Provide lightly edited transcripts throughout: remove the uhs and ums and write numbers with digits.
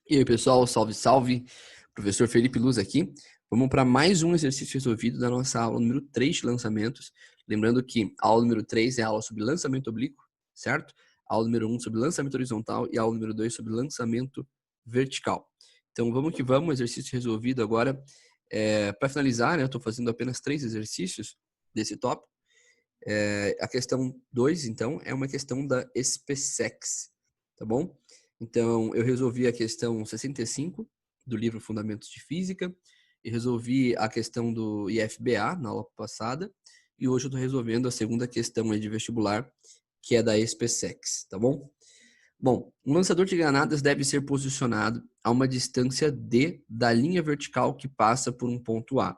E aí, pessoal, salve, salve. Professor Felipe Luz aqui. Vamos para mais um exercício resolvido da nossa aula número 3 de lançamentos. Lembrando que a aula número 3 é a aula sobre lançamento oblíquo, certo? A aula número 1 sobre lançamento horizontal e a aula número 2 sobre lançamento vertical. Então, vamos que vamos, exercício resolvido agora. Para finalizar, né, eu estou fazendo apenas 3 exercícios desse tópico. A questão 2, então, é uma questão da SpaceX, tá bom? Então, eu resolvi a questão 65 do livro Fundamentos de Física, e resolvi a questão do IFBA na aula passada, e hoje eu estou resolvendo a segunda questão aí de vestibular, que é da SpaceX, tá bom? Bom, um lançador de granadas deve ser posicionado a uma distância D da linha vertical que passa por um ponto A.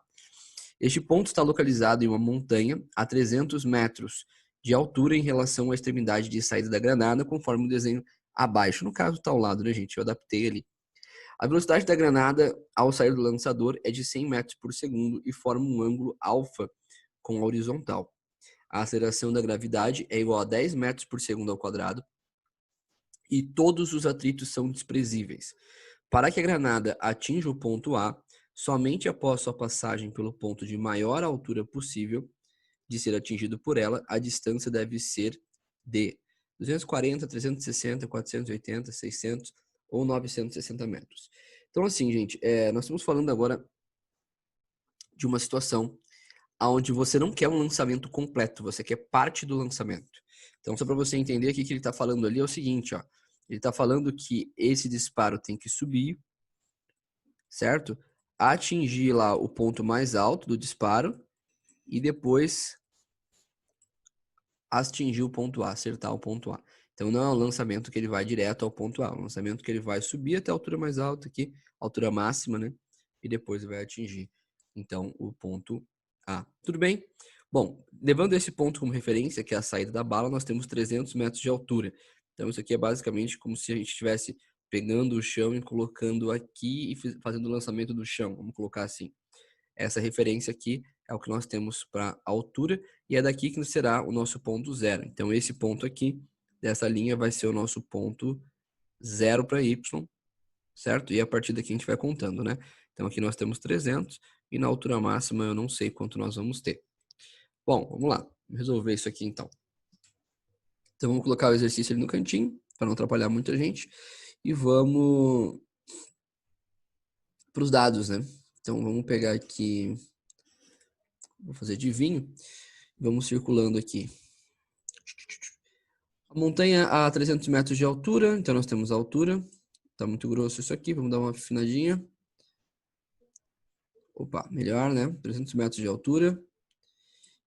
Este ponto está localizado em uma montanha a 300 metros de altura em relação à extremidade de saída da granada, conforme o desenho abaixo. No caso, está ao lado, né, gente? Eu adaptei ali. A velocidade da granada ao sair do lançador é de 100 metros por segundo e forma um ângulo alfa com a horizontal. A aceleração da gravidade é igual a 10 metros por segundo ao quadrado e todos os atritos são desprezíveis. Para que a granada atinja o ponto A, somente após sua passagem pelo ponto de maior altura possível de ser atingido por ela, a distância deve ser de 240, 360, 480, 600 ou 960 metros. Então, assim, gente, nós estamos falando agora de uma situação onde você não quer um lançamento completo, você quer parte do lançamento. Então, só para você entender, o que ele está falando ali é o seguinte, ó. Ele está falando que esse disparo tem que subir, certo? Atingir lá o ponto mais alto do disparo e depois atingir o ponto A, acertar o ponto A. Então não é um lançamento que ele vai direto ao ponto A, é um lançamento que ele vai subir até a altura mais alta aqui, altura máxima, né? E depois vai atingir, então, o ponto A. Tudo bem? Bom, levando esse ponto como referência, que é a saída da bala, nós temos 300 metros de altura. Então isso aqui é basicamente como se a gente estivesse pegando o chão e colocando aqui e fazendo o lançamento do chão, vamos colocar assim. Essa referência aqui é o que nós temos para a altura e é daqui que será o nosso ponto zero. Então, esse ponto aqui dessa linha vai ser o nosso ponto zero para y, certo? E a partir daqui a gente vai contando, né? Então, aqui nós temos 300 e na altura máxima eu não sei quanto nós vamos ter. Bom, vamos lá. Vamos resolver isso aqui então. Então, vamos colocar o exercício ali no cantinho, para não atrapalhar muita gente. E vamos para os dados, né? Então, vamos pegar aqui, vou fazer de vinho. Vamos circulando aqui. A montanha a 300 metros de altura, então nós temos a altura. Tá muito grosso isso aqui, vamos dar uma afinadinha. Opa, melhor, né? 300 metros de altura.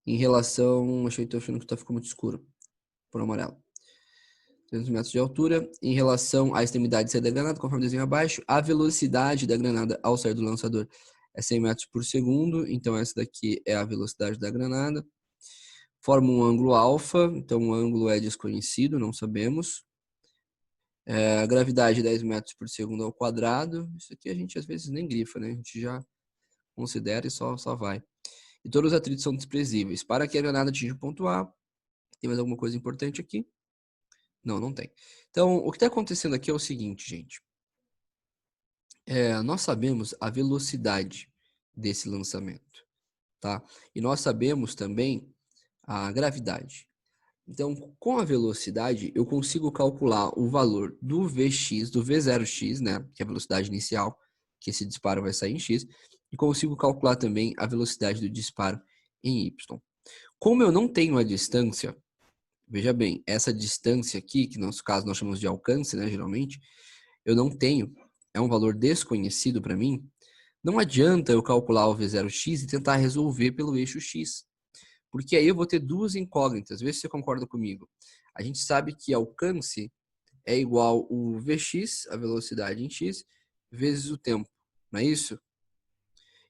Em relação, tô achando que ficou muito escuro, por amarelo. 300 metros de altura. Em relação à extremidade de saída da granada, conforme o desenho abaixo, a velocidade da granada ao sair do lançador é 100 metros por segundo. Então essa daqui é a velocidade da granada. Forma um ângulo alfa, então o ângulo é desconhecido, não sabemos. A gravidade 10 metros por segundo ao quadrado. Isso aqui a gente às vezes nem grifa, né? A gente já considera e só vai. E todos os atritos são desprezíveis. Para que a granada atinja o ponto A, tem mais alguma coisa importante aqui? Não, não tem. Então, o que está acontecendo aqui é o seguinte, gente. Nós sabemos a velocidade desse lançamento, tá? E nós sabemos também a gravidade. Então, com a velocidade, eu consigo calcular o valor do Vx, do V0x, né, que é a velocidade inicial, que esse disparo vai sair em x, e consigo calcular também a velocidade do disparo em y. Como eu não tenho a distância, veja bem, essa distância aqui, que no nosso caso nós chamamos de alcance, né, geralmente, eu não tenho, é um valor desconhecido para mim, não adianta eu calcular o V0x e tentar resolver pelo eixo x. Porque aí eu vou ter duas incógnitas, vê se você concorda comigo. A gente sabe que alcance é igual o Vx, a velocidade em x, vezes o tempo, não é isso?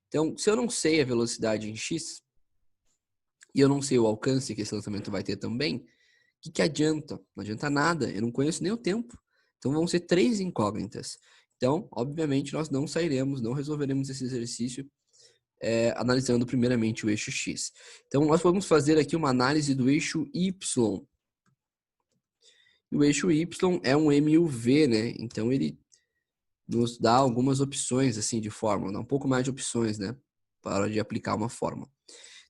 Então, se eu não sei a velocidade em x, e eu não sei o alcance que esse lançamento vai ter também, o que adianta? Não adianta nada, eu não conheço nem o tempo. Então, vão ser três incógnitas. Então, obviamente, nós não sairemos, não resolveremos esse exercício analisando primeiramente o eixo X. Então, nós vamos fazer aqui uma análise do eixo Y. E o eixo Y é um MUV, né? Então, ele nos dá algumas opções assim de fórmula, dá um pouco mais de opções, né, para de aplicar uma fórmula.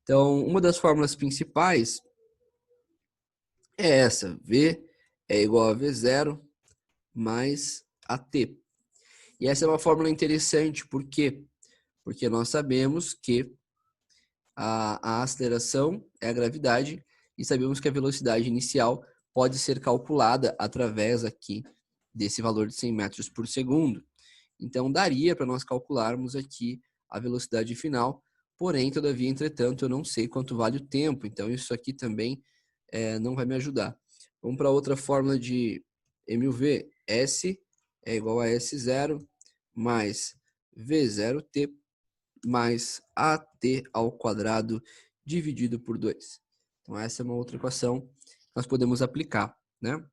Então, uma das fórmulas principais é essa, V é igual a V0 mais AT. E essa é uma fórmula interessante, por quê? Porque nós sabemos que a aceleração é a gravidade e sabemos que a velocidade inicial pode ser calculada através aqui desse valor de 100 metros por segundo. Então, daria para nós calcularmos aqui a velocidade final, porém, todavia, entretanto, eu não sei quanto vale o tempo, então isso aqui também não vai me ajudar. Vamos para outra fórmula de MUV. S é igual a S0 mais V0T mais AT ao quadrado dividido por 2. Então, essa é uma outra equação que nós podemos aplicar, né?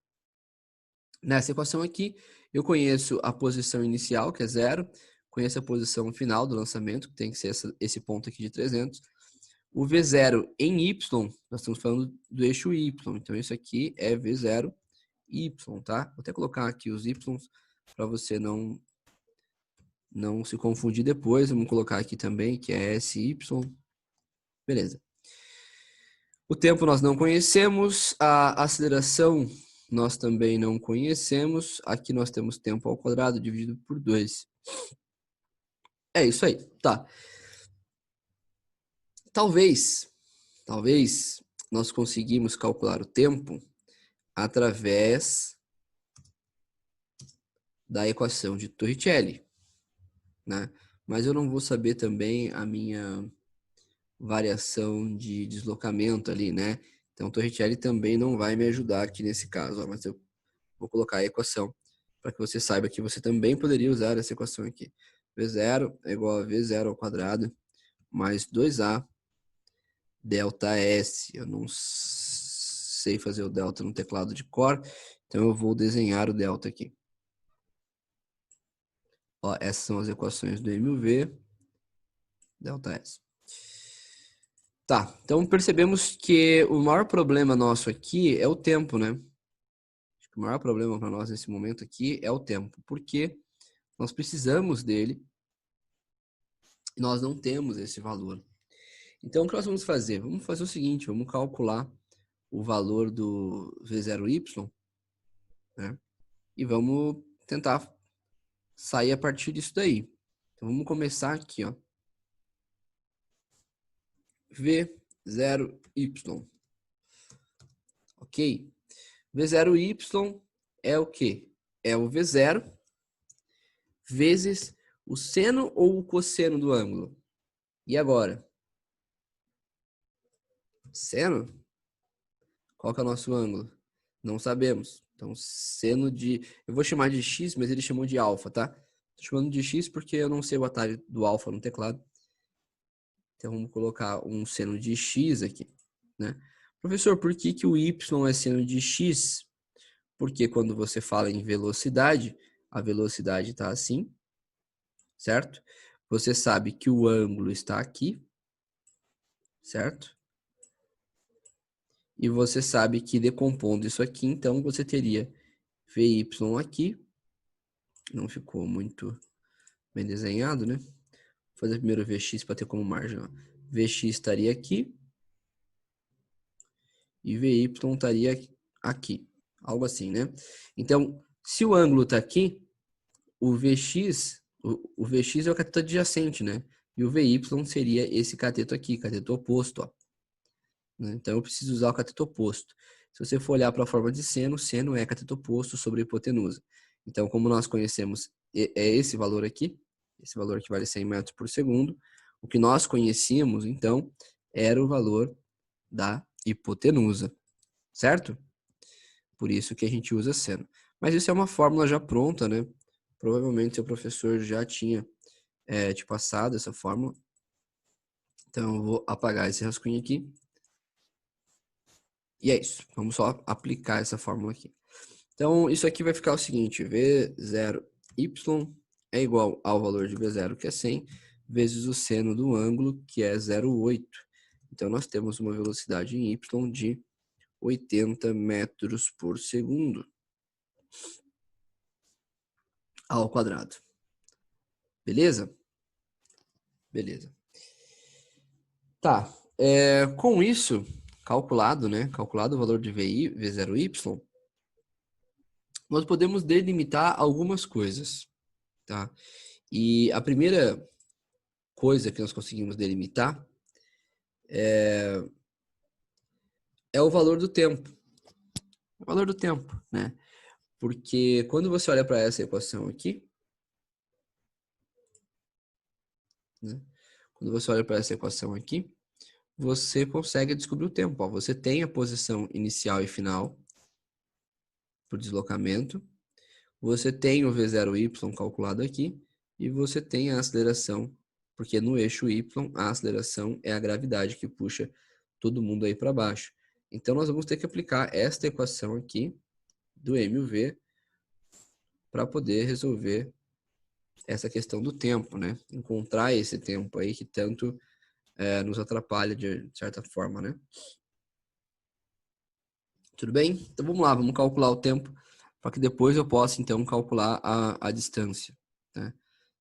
Nessa equação aqui, eu conheço a posição inicial, que é 0, conheço a posição final do lançamento, que tem que ser esse ponto aqui de 300. O V0 em Y, nós estamos falando do eixo Y, então isso aqui é V0 Y, tá? Vou até colocar aqui os Y para você não se confundir depois. Vamos colocar aqui também que é SY. Beleza. O tempo nós não conhecemos, a aceleração nós também não conhecemos. Aqui nós temos tempo ao quadrado dividido por 2. É isso aí, tá. Talvez nós conseguimos calcular o tempo através da equação de Torricelli, né? Mas eu não vou saber também a minha variação de deslocamento ali, né? Então, Torricelli também não vai me ajudar aqui nesse caso, ó, mas eu vou colocar a equação para que você saiba que você também poderia usar essa equação aqui. V0 é igual a V0 ao quadrado mais 2A delta S. Eu não sei fazer o delta no teclado de cor, então eu vou desenhar o delta aqui. Ó, essas são as equações do MUV, delta S. Tá, então percebemos que o maior problema nosso aqui é o tempo, né? Acho que o maior problema para nós nesse momento aqui é o tempo, porque nós precisamos dele e nós não temos esse valor. Então, o que nós vamos fazer? Vamos fazer o seguinte, vamos calcular o valor do V0Y, né? E vamos tentar sair a partir disso daí. Então, vamos começar aqui, ó. V0Y. Ok? V0Y é o quê? É o V0 vezes o seno ou o cosseno do ângulo. E agora? Seno? Qual que é o nosso ângulo? Não sabemos. Então, seno de... Eu vou chamar de x, mas ele chamou de alfa, tá? Tô chamando de x porque eu não sei o atalho do alfa no teclado. Então, vamos colocar um seno de x aqui, né? Professor, por que que o y é seno de x? Porque quando você fala em velocidade, a velocidade está assim, certo? Você sabe que o ângulo está aqui, certo? E você sabe que decompondo isso aqui, então você teria VY aqui. Não ficou muito bem desenhado, né? Vou fazer primeiro VX para ter como margem. Ó. VX estaria aqui. E VY estaria aqui. Algo assim, né? Então, se o ângulo está aqui, o VX é o cateto adjacente, né? E o VY seria esse cateto aqui, cateto oposto, ó. Então, eu preciso usar o cateto oposto. Se você for olhar para a forma de seno é cateto oposto sobre a hipotenusa. Então, como nós conhecemos é esse valor aqui, esse valor que vale 100 metros por segundo, o que nós conhecíamos, então, era o valor da hipotenusa, certo? Por isso que a gente usa seno. Mas isso é uma fórmula já pronta, né? Provavelmente seu professor já tinha te passado essa fórmula. Então, eu vou apagar esse rascunho aqui. E é isso. Vamos só aplicar essa fórmula aqui. Então, isso aqui vai ficar o seguinte. V0y é igual ao valor de V0, que é 100, vezes o seno do ângulo, que é 0,8. Então, nós temos uma velocidade em y de 80 metros por segundo ao quadrado. Beleza? Beleza. Tá. Com isso calculado, né? Calculado o valor de V0Y, nós podemos delimitar algumas coisas, tá? E a primeira coisa que nós conseguimos delimitar é o valor do tempo. O valor do tempo, né? Porque quando você olha para essa equação aqui, né? Quando você olha para essa equação aqui, você consegue descobrir o tempo. Ó. Você tem a posição inicial e final para o deslocamento, você tem o V0Y calculado aqui, e você tem a aceleração, porque no eixo Y, a aceleração é a gravidade que puxa todo mundo aí para baixo. Então, nós vamos ter que aplicar esta equação aqui, do M e o V, para poder resolver essa questão do tempo, né? Encontrar esse tempo aí que tanto nos atrapalha de certa forma, né? Tudo bem? Então vamos lá, vamos calcular o tempo para que depois eu possa então calcular a distância, né?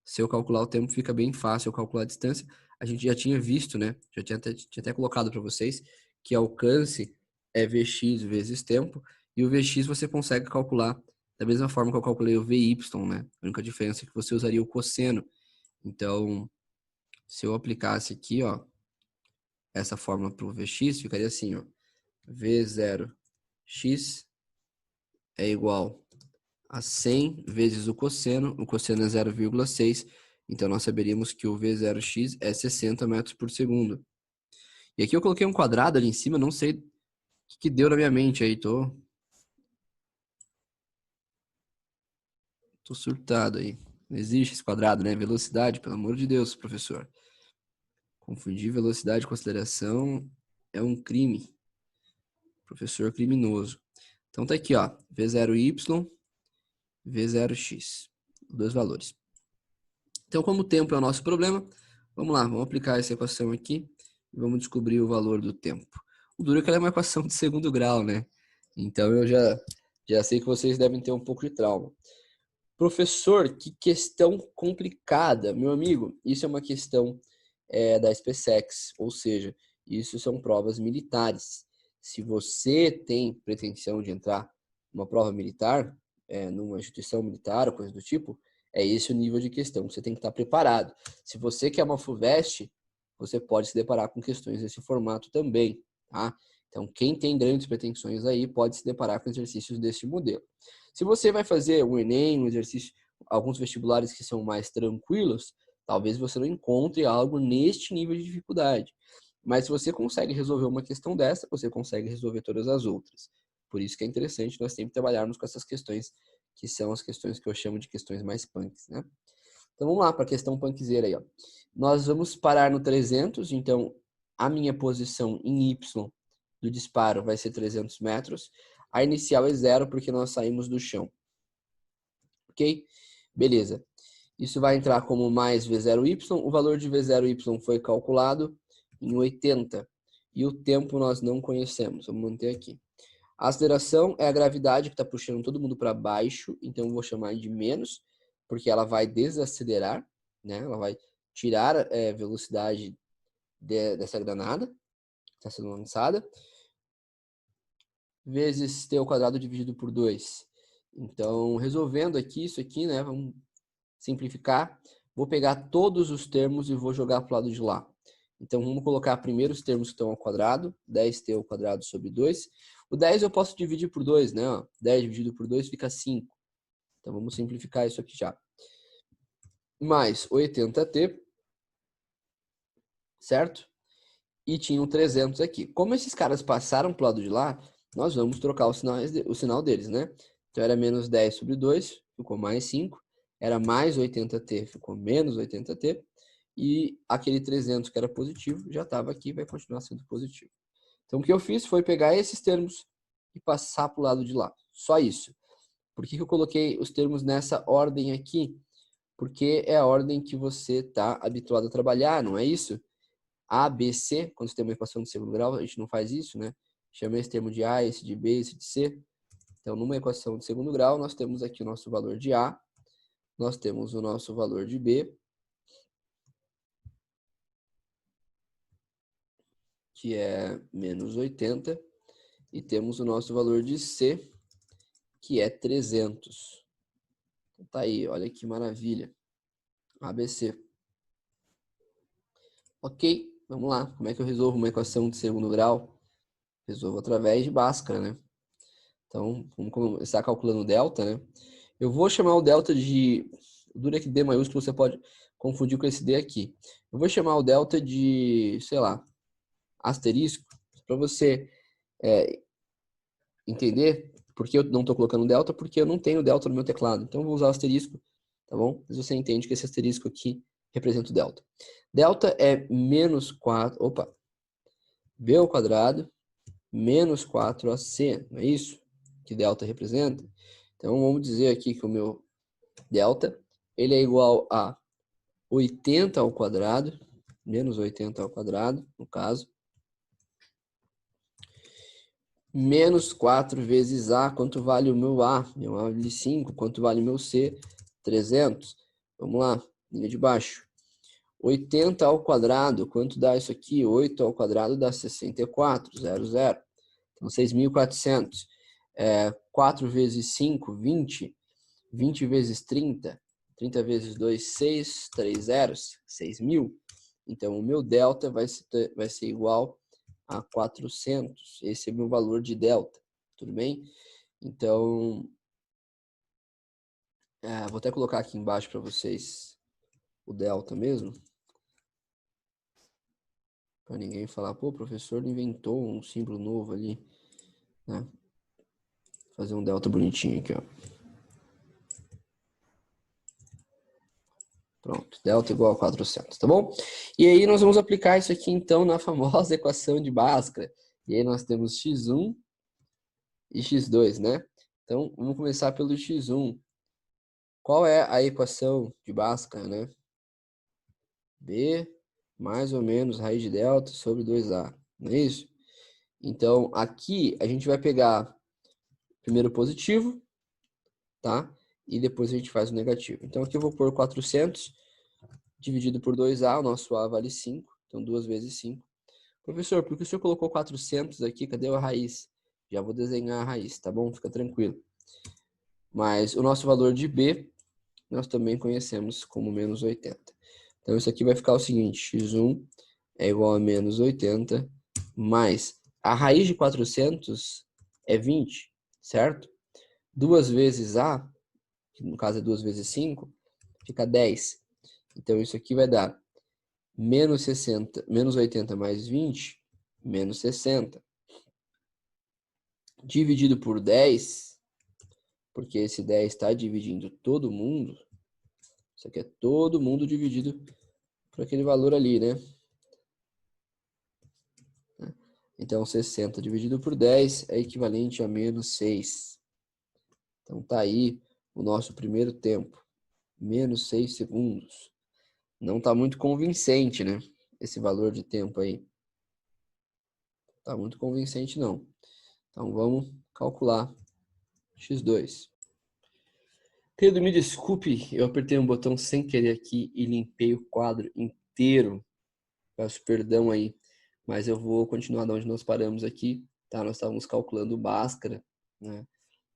Se eu calcular o tempo fica bem fácil eu calcular a distância. A gente já tinha visto, né? Já tinha até colocado para vocês que alcance é Vx vezes tempo, e o Vx você consegue calcular da mesma forma que eu calculei o Vy, né? A única diferença é que você usaria o cosseno. Então, se eu aplicasse aqui, ó, essa fórmula para o Vx, ficaria assim, ó, V0x é igual a 100 vezes o cosseno é 0,6, então nós saberíamos que o V0x é 60 metros por segundo. E aqui eu coloquei um quadrado ali em cima, não sei o que deu na minha mente aí, tô surtado aí. Não existe esse quadrado, né? Velocidade, pelo amor de Deus, professor. Confundir velocidade com aceleração é um crime. Professor criminoso. Então tá aqui, ó, V0y, V0x, dois valores. Então, como o tempo é o nosso problema, vamos lá, vamos aplicar essa equação aqui e vamos descobrir o valor do tempo. O duro é que ela é uma equação de segundo grau, né? Então eu já sei que vocês devem ter um pouco de trauma. Professor, que questão complicada, meu amigo. Isso é uma questão da SpaceX, ou seja, isso são provas militares. Se você tem pretensão de entrar numa prova militar, numa instituição militar ou coisa do tipo, é esse o nível de questão. Você tem que estar preparado. Se você quer uma FUVEST, você pode se deparar com questões desse formato também, tá? Então, quem tem grandes pretensões aí pode se deparar com exercícios desse modelo. Se você vai fazer um Enem, um exercício, alguns vestibulares que são mais tranquilos, talvez você não encontre algo neste nível de dificuldade. Mas se você consegue resolver uma questão dessa, você consegue resolver todas as outras. Por isso que é interessante nós sempre trabalharmos com essas questões, que são as questões que eu chamo de questões mais punks, né? Então vamos lá para a questão punkzeira aí, ó. Nós vamos parar no 300, então a minha posição em Y do disparo vai ser 300 metros. A inicial é 0 porque nós saímos do chão. Ok? Beleza. Isso vai entrar como mais V0Y. O valor de V0Y foi calculado em 80. E o tempo nós não conhecemos. Vamos manter aqui. A aceleração é a gravidade que está puxando todo mundo para baixo. Então eu vou chamar de menos, porque ela vai desacelerar, né? Ela vai tirar a velocidade dessa granada que está sendo lançada. Vezes t ao quadrado dividido por 2. Então, resolvendo aqui isso aqui, né? Vamos simplificar. Vou pegar todos os termos e vou jogar para o lado de lá. Então, vamos colocar primeiro os termos que estão ao quadrado. 10t ao quadrado sobre 2. O 10 eu posso dividir por 2, né? 10 dividido por 2 fica 5. Então, vamos simplificar isso aqui já. Mais 80t, certo? E tinha um 300 aqui. Como esses caras passaram para o lado de lá, nós vamos trocar o sinal deles, né? Então, era menos 10 sobre 2, ficou mais 5. Era mais 80t, ficou menos 80t. E aquele 300 que era positivo, já estava aqui e vai continuar sendo positivo. Então, o que eu fiz foi pegar esses termos e passar para o lado de lá. Só isso. Por que eu coloquei os termos nessa ordem aqui? Porque é a ordem que você está habituado a trabalhar, não é isso? A, B, C, quando você tem uma equação de segundo grau, a gente não faz isso, né? Chama esse termo de A, esse de B, esse de C. Então, numa equação de segundo grau, nós temos aqui o nosso valor de A, nós temos o nosso valor de B que é menos 80, e temos o nosso valor de C, que é 300. Então, tá aí, olha que maravilha. ABC. Ok, vamos lá. Como é que eu resolvo uma equação de segundo grau? Resolvo através de Bhaskara, né? Então, vamos começar calculando o delta, né? Eu vou chamar o delta de... O duro é que D maiúsculo você pode confundir com esse D aqui. Eu vou chamar o delta de, sei lá, asterisco, para você entender por que eu não estou colocando delta, porque eu não tenho delta no meu teclado. Então, eu vou usar o asterisco, tá bom? Mas você entende que esse asterisco aqui representa o delta. Delta é menos 4... Opa! B ao quadrado menos 4AC, não é isso? Que delta representa? Então, vamos dizer aqui que o meu delta, ele é igual a 80 ao quadrado, menos 80 ao quadrado, no caso, menos 4 vezes A, quanto vale o meu A? Meu A vale 5, quanto vale o meu C? 300. Vamos lá, linha de baixo. 80 ao quadrado, quanto dá isso aqui? 8 ao quadrado dá 64, 00. Então, 6.400. 4 vezes 5, 20. 20 vezes 30. 30 vezes 2, 6. 3 zeros, 6.000. Então, o meu delta vai ser igual a 400. Esse é o meu valor de delta. Tudo bem? Então, vou até colocar aqui embaixo para vocês o delta mesmo. Para ninguém falar, pô, o professor inventou um símbolo novo ali. Né? Vou fazer um delta bonitinho aqui, ó. Pronto, delta igual a 400, tá bom? E aí nós vamos aplicar isso aqui, então, na famosa equação de Bhaskara. E aí nós temos x1 e x2, né? Então, vamos começar pelo x1. Qual é a equação de Bhaskara, né? B mais ou menos raiz de delta sobre 2a, não é isso? Então, aqui a gente vai pegar primeiro o positivo, tá? E depois a gente faz o negativo. Então, aqui eu vou pôr 400 dividido por 2a, o nosso a vale 5, então 2 vezes 5. Professor, por que o senhor colocou 400 aqui? Cadê a raiz? Já vou desenhar a raiz, tá bom? Fica tranquilo. Mas o nosso valor de B, nós também conhecemos como menos 80. Então, isso aqui vai ficar o seguinte, x1 é igual a menos 80, mais a raiz de 400 é 20, certo? 2 vezes A, que no caso é 2 vezes 5, fica 10. Então, isso aqui vai dar menos 60, menos 80 mais 20, menos 60. Dividido por 10, porque esse 10 está dividindo todo mundo. Isso aqui é todo mundo dividido por aquele valor ali, né? Então, 60 dividido por 10 é equivalente a menos 6. Então, tá aí o nosso primeiro tempo. Menos 6 segundos. Não tá muito convincente, né? Esse valor de tempo aí. Tá muito convincente, não. Então, vamos calcular x2. Pedro, me desculpe, eu apertei um botão sem querer aqui e limpei o quadro inteiro. Peço perdão aí, mas eu vou continuar de onde nós paramos aqui, tá? Nós estávamos calculando Bhaskara, né?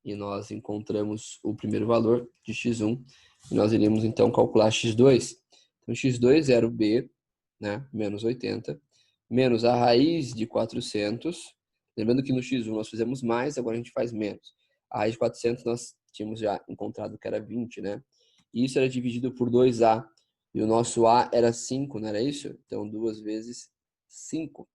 E nós encontramos o primeiro valor de x1 e nós iremos então calcular x2. Então, x2 era o B, né? Menos 80, menos a raiz de 400. Lembrando que no x1 nós fizemos mais, agora a gente faz menos. A raiz de 400 nós tínhamos já encontrado que era 20, né? E isso era dividido por 2A. E o nosso A era 5, não era isso? Então, 2 vezes 5,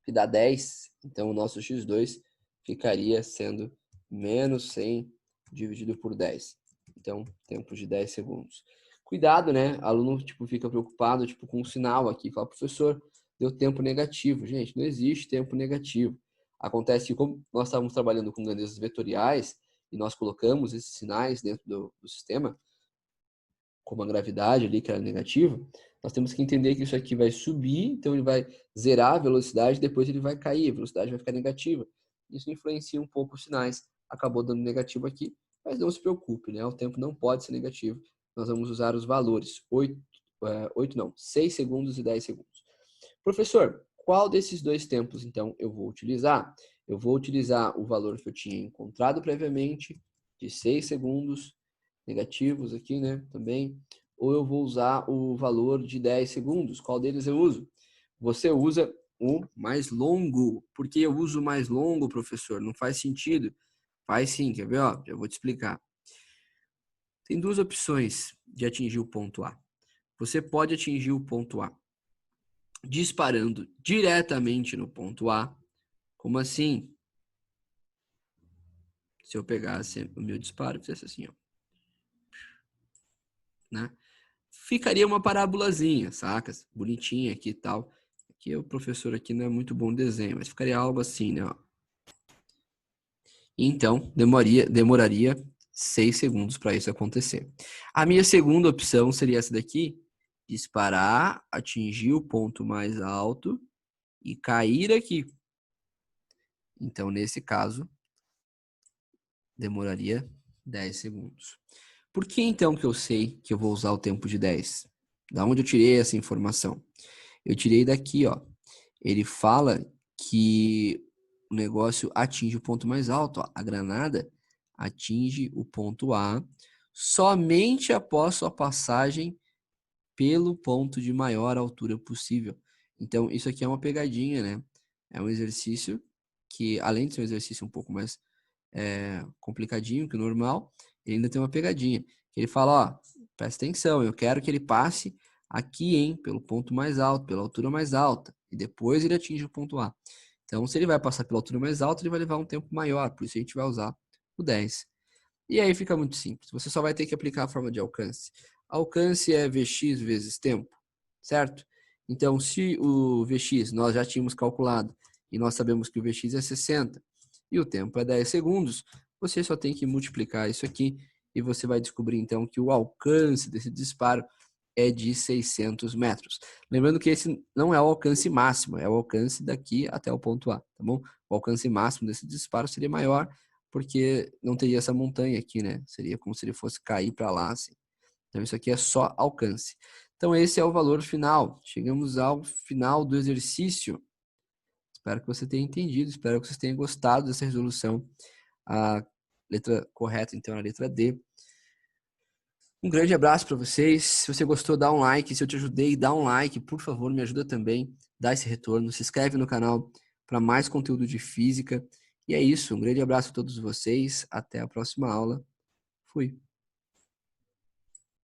que dá 10. Então, o nosso x2 ficaria sendo menos 100 dividido por 10. Então, tempo de 10 segundos. Cuidado, né? Aluno fica preocupado com o sinal aqui. Fala, professor, deu tempo negativo. Gente, não existe tempo negativo. Acontece que, como nós estávamos trabalhando com grandezas vetoriais e nós colocamos esses sinais dentro do sistema, como a gravidade ali, que era negativa, nós temos que entender que isso aqui vai subir, então ele vai zerar a velocidade, depois ele vai cair, a velocidade vai ficar negativa. Isso influencia um pouco os sinais. Acabou dando negativo aqui, mas não se preocupe, né? O tempo não pode ser negativo. Nós vamos usar os valores 6 segundos e 10 segundos. Professor, Qual desses dois tempos, então, eu vou utilizar? Eu vou utilizar o valor que eu tinha encontrado previamente, de 6 segundos, negativos aqui, né, também, ou eu vou usar o valor de 10 segundos. Qual deles eu uso? Você usa o mais longo. Por que eu uso o mais longo, professor? Não faz sentido. Faz sim, quer ver? Ó, eu vou te explicar. Tem duas opções de atingir o ponto A. Você pode atingir o ponto A disparando diretamente no ponto A. Como assim? Se eu pegasse o meu disparo e fizesse assim, ó, né? Ficaria uma parábolazinha, sacas? Bonitinha aqui e tal. Aqui o professor aqui não é muito bom de desenho, mas ficaria algo assim, né? Ó. Então, demoraria 6 segundos para isso acontecer. A minha segunda opção seria essa daqui: disparar, atingir o ponto mais alto e cair aqui. Então, nesse caso, demoraria 10 segundos. Por que então que eu sei que eu vou usar o tempo de 10? Da onde eu tirei essa informação? Eu tirei daqui, ó. Ele fala que o negócio atinge o ponto mais alto, ó. A granada atinge o ponto A somente após sua passagem pelo ponto de maior altura possível. Então, isso aqui é uma pegadinha, né? É um exercício que, além de ser um exercício um pouco mais complicadinho que o normal, ele ainda tem uma pegadinha. Ele fala, ó, presta atenção, eu quero que ele passe aqui, hein, pelo ponto mais alto, pela altura mais alta, e depois ele atinge o ponto A. Então, se ele vai passar pela altura mais alta, ele vai levar um tempo maior, por isso a gente vai usar o 10. E aí fica muito simples, você só vai ter que aplicar a forma de alcance. Alcance é Vx vezes tempo, certo? Então, se o Vx nós já tínhamos calculado, e nós sabemos que o Vx é 60, e o tempo é 10 segundos, você só tem que multiplicar isso aqui, e você vai descobrir então que o alcance desse disparo é de 600 metros. Lembrando que esse não é o alcance máximo, é o alcance daqui até o ponto A, tá bom? O alcance máximo desse disparo seria maior, porque não teria essa montanha aqui, né? Seria como se ele fosse cair para lá, assim. Então, isso aqui é só alcance. Então, esse é o valor final. Chegamos ao final do exercício. Espero que você tenha entendido, espero que vocês tenham gostado dessa resolução. A letra correta, então, é a letra D. Um grande abraço para vocês. Se você gostou, dá um like. Se eu te ajudei, dá um like. Por favor, me ajuda também. Dá esse retorno. Se inscreve no canal para mais conteúdo de física. E é isso. Um grande abraço a todos vocês. Até a próxima aula. Fui.